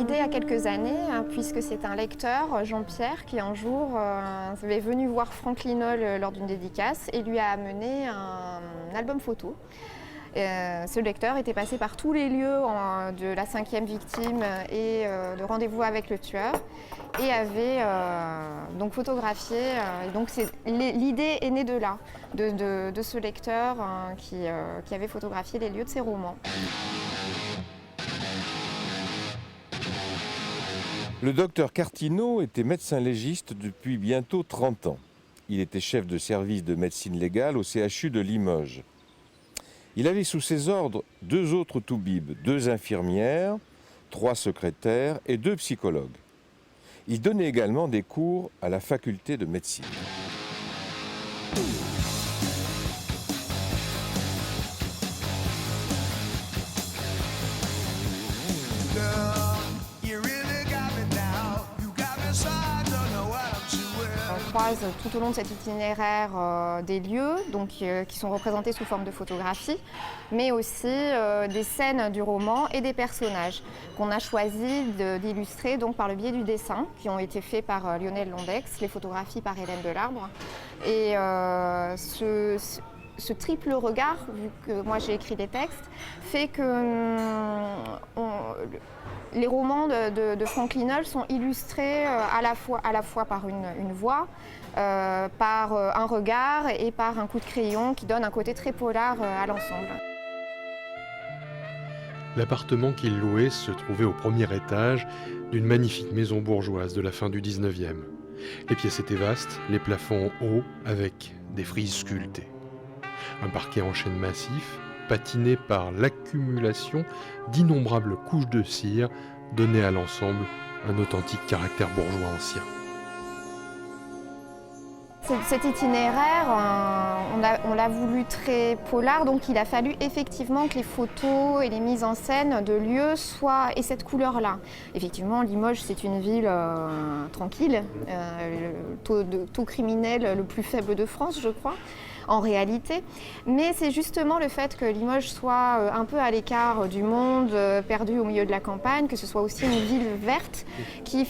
l'idée il y a quelques années, puisque c'est un lecteur, Jean-Pierre, qui un jour est venu voir Franck Linol lors d'une dédicace et lui a amené un album photo. Ce lecteur était passé par tous les lieux de la 5e victime et de rendez-vous avec le tueur et avait donc photographié. Donc l'idée est née de là, de ce lecteur qui avait photographié les lieux de ses romans. Le docteur Cartineau était médecin légiste depuis bientôt 30 ans. Il était chef de service de médecine légale au CHU de Limoges. Il avait sous ses ordres 2 autres toubibs, 2 infirmières, 3 secrétaires et 2 psychologues. Il donnait également des cours à la faculté de médecine. On croise tout au long de cet itinéraire des lieux qui sont représentés sous forme de photographie, mais aussi des scènes du roman et des personnages qu'on a choisi d'illustrer par le biais du dessin, qui ont été faits par Lionel Londex, les photographies par Hélène Delarbre. Et ce triple regard, vu que moi j'ai écrit des textes, fait que les romans de Franck Linol sont illustrés à la fois par une voix, par un regard et par un coup de crayon qui donne un côté très polar à l'ensemble. L'appartement qu'il louait se trouvait au premier étage d'une magnifique maison bourgeoise de la fin du 19e. Les pièces étaient vastes, les plafonds hauts avec des frises sculptées. Un parquet en chêne massif, patiné par l'accumulation d'innombrables couches de cire, donnait à l'ensemble un authentique caractère bourgeois ancien. Cet itinéraire, on l'a voulu très polar, donc il a fallu effectivement que les photos et les mises en scène de lieux aient cette couleur-là. Effectivement, Limoges, c'est une ville tranquille, le taux criminel le plus faible de France, je crois, en réalité. Mais c'est justement le fait que Limoges soit un peu à l'écart du monde, perdu au milieu de la campagne, que ce soit aussi une ville verte, qui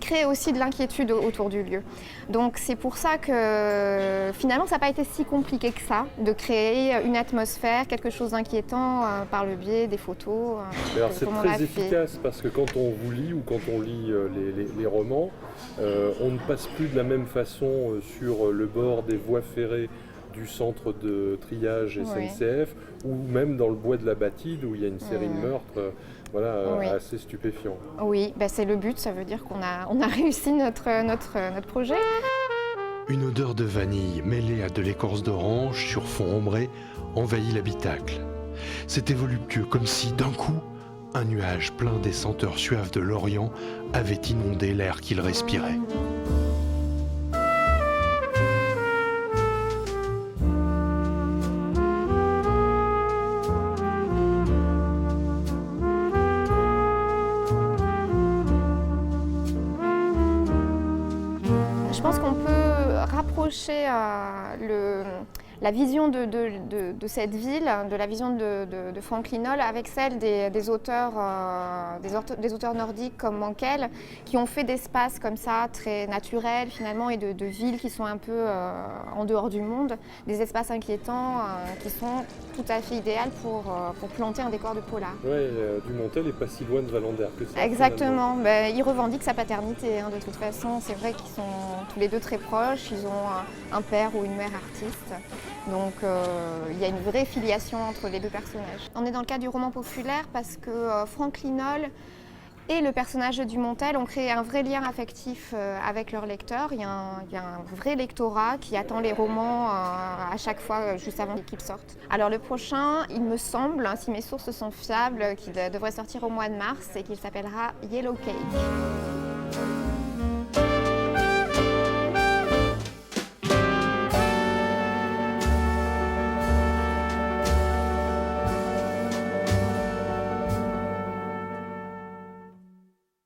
crée aussi de l'inquiétude autour du lieu. Donc c'est pour ça que finalement ça n'a pas été si compliqué que ça de créer une atmosphère, quelque chose d'inquiétant par le biais des photos. Alors c'est très efficace parce que quand on vous lit ou quand on lit les romans, on ne passe plus de la même façon sur le bord des voies ferrées du centre de triage SNCF ou même dans le bois de la Batide où il y a une série de meurtres assez stupéfiants. Oui, c'est le but, ça veut dire qu'on a réussi notre projet. Une odeur de vanille mêlée à de l'écorce d'orange sur fond ombré envahit l'habitacle. C'était voluptueux, comme si d'un coup, un nuage plein des senteurs suaves de l'Orient avait inondé l'air qu'il respirait. Je pense qu'on peut rapprocher la vision de cette ville, de la vision de Franck Linol avec celle des auteurs nordiques comme Mankell, qui ont fait d'espaces comme ça très naturels finalement et de villes qui sont un peu en dehors du monde, des espaces inquiétants qui sont tout à fait idéaux pour planter un décor de polar. Oui, Dumontel n'est pas si loin de Wallander que ça. Exactement, il revendique sa paternité de toute façon, c'est vrai qu'ils sont tous les deux très proches, ils ont un père ou une mère artiste. Donc il y a une vraie filiation entre les deux personnages. On est dans le cadre du roman populaire parce que Franck Linol et le personnage de Dumontel ont créé un vrai lien affectif avec leurs lecteurs. Il y a un vrai lectorat qui attend les romans à chaque fois juste avant qu'ils sortent. Alors le prochain, il me semble, si mes sources sont fiables, qu'il devrait sortir au mois de mars et qu'il s'appellera Yellow Cake.